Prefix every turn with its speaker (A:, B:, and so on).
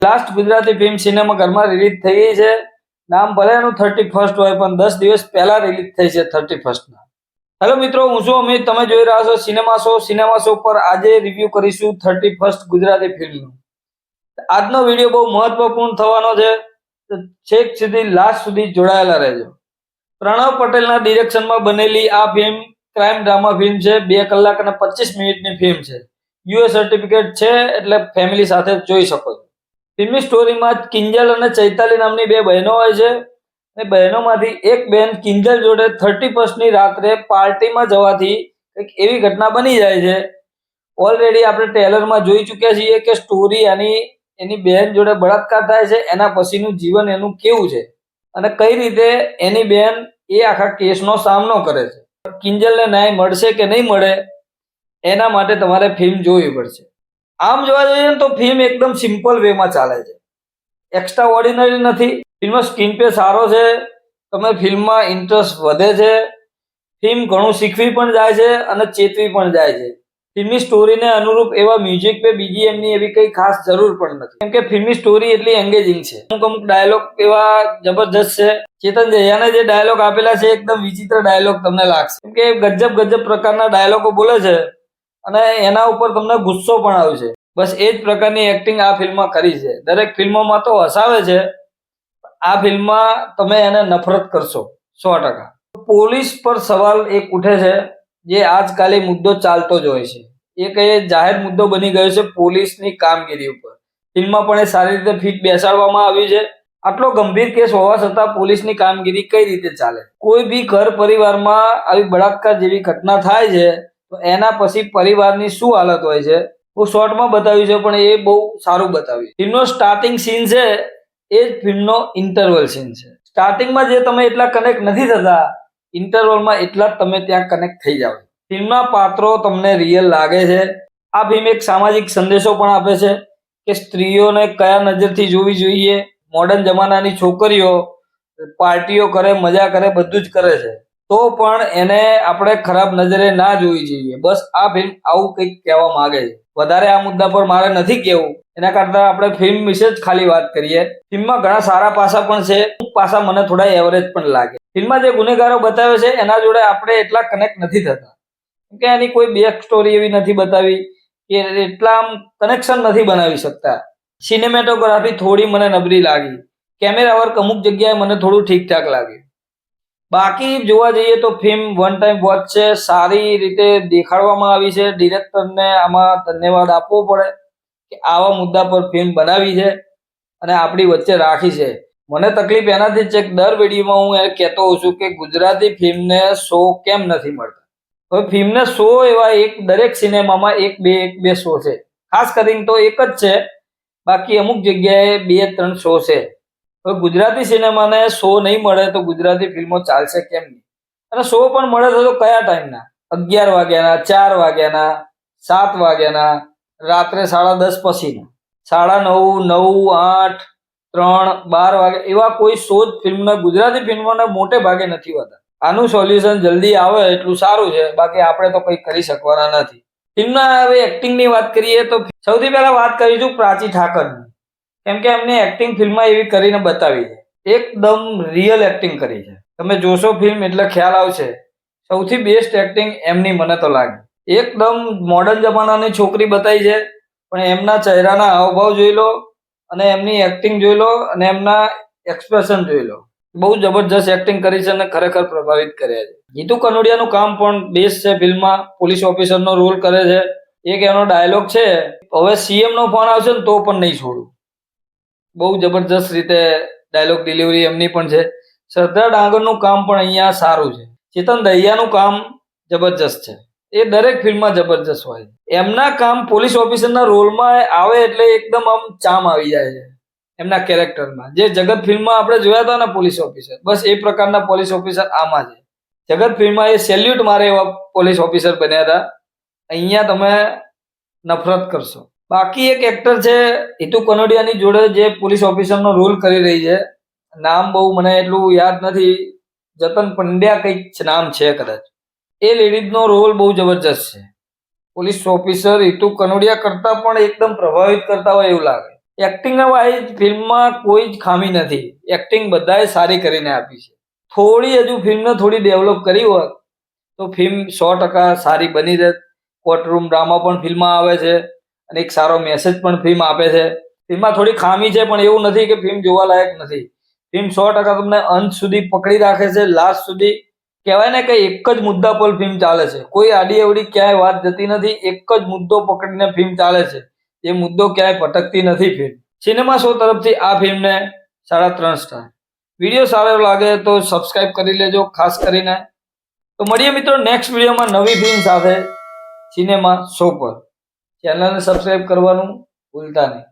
A: Last Gujarati film સિનેમાઘરમાં release થઈ ગઈ છે. નામ ભલે એનું 31st હોય પણ 10 દિવસ પહેલા રિલીઝ થઈ છે 31st ના. હેલો મિત્રો, હું છું અમિત. તમે જોઈ રહ્યા છો સિનેમા શો પર આજે રિવ્યુ કરીશું 31st ગુજરાતી ફિલ્મનું. આજનો વિડીયો બહુ મહત્વપૂર્ણ થવાનો છે. છેક સુધી લાસ્ટ સુધી જોડાયેલા રહેજો. પ્રણવ પટેલના ડિરેક્શનમાં બનેલી આ ફિલ્મ ક્રાઇમ ડ્રામા ફિલ્મ છે. 2 કલાક અને 25 મિનિટની ફિલ્મ છે. યુએ સર્ટિફિકેટ છે એટલે ફેમિલી સાથે જોઈ શકો છો. ફિલ્મની સ્ટોરીમાં કિંજલ અને ચૈતાલી નામની 2 બહેનો હોય છે અને બહેનોમાંથી એક બહેન કિંજલ જોડે 31st ની રાત્રે પાર્ટીમાં જવાથી એક એવી ઘટના બની જાય છે. ઓલરેડી આપણે ટ્રેલરમાં જોઈ ચૂક્યા છીએ કે સ્ટોરી એની બહેન જોડે બળાત્કાર થાય છે. એના પછીનું જીવન એનું કેવું છે અને કઈ રીતે એની બહેન એ આખા કેસનો સામનો કરે છે. કિંજલને ન્યાય મળશે કે નહીં મળે એના માટે તમારે ફિલ્મ જોવી પડશે. આમ જોવા જઈએ તો ફિલ્મ એકદમ સિમ્પલ વેમાં ચાલે છે. એક્સ્ટ્રા ઓર્ડિનરી નથી. ફિલ્મનો સ્ક્રીન પ્લે સારો છે. તમે ફિલ્મમાં ઇન્ટરેસ્ટ વધે છે. ફિલ્મ ઘણું શીખવી પણ જાય છે અને ચેતવી પણ જાય છે. ફિલ્મની સ્ટોરીને અનુરૂપ એવા મ્યુઝિક પે બીજીએમની એવી કઈ ખાસ જરૂર પણ નથી, કેમ કે ફિલ્મની સ્ટોરી એટલી એન્ગેજિંગ છે. અમુક ડાયલોગ એવા જબરજસ્ત છે. ચેતન જયાને જે ડાયલોગ આપેલા છે એકદમ વિચિત્ર ડાયલોગ તમને લાગશે, કેમ કે ગજબ પ્રકારના ડાયલોગો બોલે છે અને એના ઉપર તમને ગુસ્સો પણ આવશે. બસ એ જ પ્રકારની એક્ટિંગ આ ફિલ્મમાં કરી છે. દરેક ફિલ્મોમાં તો હસાવે છે, આ ફિલ્મમાં તમે એને નફરત કરશો 100%. પોલીસ પર સવાલ એક ઉઠે છે જે આજકાલે મુદ્દો ચાલતો જ હોય છે. એક એ જાહેર મુદ્દો બની ગયો છે પોલીસની કામગીરી ઉપર. ફિલ્મમાં પણ એ સારી રીતે ફિટ બેસાડવામાં આવ્યું છે. આટલો ગંભીર કેસ હોવા છતાં પોલીસની કામગીરી કઈ રીતે ચાલે? કોઈ બી ઘર પરિવારમાં આવી બળાત્કાર જેવી ઘટના થાય છે તો એના પછી પરિવારની શું હાલત હોય છે બહુ શોર્ટમાં બતાવ્યું છે, પણ એ બહુ સારું બતાવ્યું. ફિલ્મનો સ્ટાર્ટિંગ સીન છે એ જ ફિલ્મનો ઇન્ટરવલ સીન છે. સ્ટાર્ટિંગમાં જે તમે એટલા કનેક્ટ નથી થતા, ઇન્ટરવલમાં એટલા જ તમે ત્યાં કનેક્ટ થઈ જાવ. ફિલ્મના પાત્રો તમને રિયલ લાગે છે. આ ફિલ્મ એક સામાજિક સંદેશો પણ આપે છે કે સ્ત્રીઓને કયા નજરથી જોવી જોઈએ. મોડર્ન જમાનાની છોકરીઓ પાર્ટીઓ કરે, મજા કરે, બધું જ કરે છે, તો પણ એને આપણે ખરાબ નજરે ના જોવી જોઈએ. બસ આ ફિલ્મ આવું કંઈક કહેવા માંગે છે. વધારે આ મુદ્દા પર મારે નથી કહેવું, એના કરતા આપણે ફિલ્મ વિશે જ ખાલી વાત કરીએ. ફિલ્મમાં ઘણા સારા પાસા પણ છે, અમુક પાસા મને થોડા એવરેજ પણ લાગે. ફિલ્મમાં જે ગુનેગારો બતાવે છે એના જોડે આપણે એટલા કનેક્ટ નથી થતા, કે એની કોઈ બેક સ્ટોરી એવી નથી બતાવી કે એટલા આમ કનેક્શન નથી બનાવી શકતા. સિનેમેટોગ્રાફી થોડી મને નબળી લાગી. કેમેરા વર્ક અમુક જગ્યાએ મને થોડું ઠીકઠાક લાગ્યું. બાકી જોવા જઈએ તો ફિલ્મ વન ટાઈમ વોચ છે. સારી રીતે દેખાડવામાં આવી છે. ડિરેક્ટરને આમાં ધન્યવાદ આપવો પડે કે આવા મુદ્દા પર ફિલ્મ બનાવી છે અને આપણી વચ્ચે રાખી છે. મને તકલીફ એનાથી છે કે દર વિડીયોમાં હું એ કહેતો હોઉં છું કે ગુજરાતી ફિલ્મને શો કેમ નથી મળતા. હવે ફિલ્મને શો એવા દરેક સિનેમામાં એક બે શો છે. ખાસ કરીને તો એક જ છે, બાકી અમુક જગ્યાએ 2-3 શો છે. હવે ગુજરાતી સિનેમાને શો નહીં મળે તો ગુજરાતી ફિલ્મો ચાલશે કેમ નહીં? અને શો પણ મળે તો કયા ટાઈમના? 11 વાગ્યાના, 4 વાગ્યાના, 7 વાગ્યાના, રાત્રે 10:30 પછીના, 9:30, 9, 8, 3, 12 વાગે એવા કોઈ શો જ ફિલ્મના ગુજરાતી ફિલ્મોને મોટે ભાગે નથી હોતા. આનું સોલ્યુશન જલ્દી આવે એટલું સારું છે, બાકી આપણે તો કંઈ કરી શકવાના નથી. ફિલ્મના હવે એક્ટિંગની વાત કરીએ તો સૌથી પહેલા વાત કરીશું પ્રાચી ઠાકરની, કેમ કે એમને એક્ટિંગ ફિલ્મમાં એવી કરીને બતાવી છે. એકદમ રિયલ એક્ટિંગ કરી છે. તમે જોશો ફિલ્મ એટલે ખ્યાલ આવશે. સૌથી બેસ્ટ એક્ટિંગ એમની મને તો લાગી. એકદમ મોડર્ન જમાનાની છોકરી બતાવી છે, પણ એમના ચહેરાના હાવભાવ જોઈ લો અને એમની એક્ટિંગ જોઈ લો અને એમના એક્સપ્રેશન જોઈ લો. બહુ જબરજસ્ત એક્ટિંગ કરી છે અને ખરેખર પ્રભાવિત કર્યા છે. જીતુ કનોડિયાનું કામ પણ બેસ્ટ છે. ફિલ્મમાં પોલીસ ઓફિસરનો રોલ કરે છે. એક એનો ડાયલોગ છે, હવે સીએમ નો ફોન આવશે ને તો પણ નહીં છોડું. બહુ જબરજસ્ત રીતે ડાયલોગ ડિલિવરી એમની પણ છે. શ્રદ્ધા ડાંગરનું કામ પણ અહીંયા સારું છે. ચેતન દહિયાનું કામ જબરજસ્ત છે. એ દરેક ફિલ્મમાં જબરજસ્ત હોય છે. એમના કામ પોલીસ ઓફિસરના રોલમાં આવે એટલે એકદમ આમ ચામ આવી જાય છે એમના કેરેક્ટરમાં. જે જગત ફિલ્મમાં આપણે જોયા હતા ને પોલીસ ઓફિસર, બસ એ પ્રકારના પોલીસ ઓફિસર આમાં છે. જગત ફિલ્મમાં એ સેલ્યુટ મારે એવા પોલીસ ઓફિસર બન્યા હતા. અહીંયા તમે નફરત કરશો. બાકી એક એક્ટર છે હિતુ કનોડિયાની જોડે જે પોલીસ ઓફિસરનો રોલ કરી રહી છે, નામ બહુ મને એટલું યાદ નથી, જતન પંડ્યા કંઈક નામ છે કદાચ. એ લેડીઝનો રોલ બહુ જબરજસ્ત છે. પોલીસ ઓફિસર હિતુ કનોડિયા કરતા પણ એકદમ પ્રભાવિત કરતા હોય એવું લાગે. એક્ટિંગ વાઇઝ ફિલ્મમાં કોઈ જ ખામી નથી. એક્ટિંગ બધાએ સારી કરીને આપી છે. થોડી હજુ ફિલ્મને થોડી ડેવલપ કરી હોત તો ફિલ્મ 100% સારી બની રહેત. કોર્ટરૂમ ડ્રામા પણ ફિલ્મમાં આવે છે અને એક સારો મેસેજ પણ ફિલ્મ આપે છે. ફિલ્મમાં થોડી ખામી છે પણ એવું નથી કે ફિલ્મ જોવાલાયક નથી. ફિલ્મ 100% તમને અંત સુધી પકડી રાખે છે. લાસ્ટ સુધી કહેવાય ને કે એક જ મુદ્દા પર ફિલ્મ ચાલે છે. કોઈ આડી અવડી ક્યાંય વાત જતી નથી. એક જ મુદ્દો પકડીને ફિલ્મ ચાલે છે. એ મુદ્દો ક્યાંય ભટકતી નથી ફિલ્મ. સિનેમા શો તરફથી આ ફિલ્મને 3.5 સ્ટાર. વિડીયો સારો લાગે તો સબસ્ક્રાઇબ કરી લેજો ખાસ કરીને. તો મળીએ મિત્રો નેક્સ્ટ વિડીયોમાં નવી ફિલ્મ સાથે સિનેમા શો પર. ચેનલને સબસ્ક્રાઇબ કરવાનું ભૂલતા નહીં.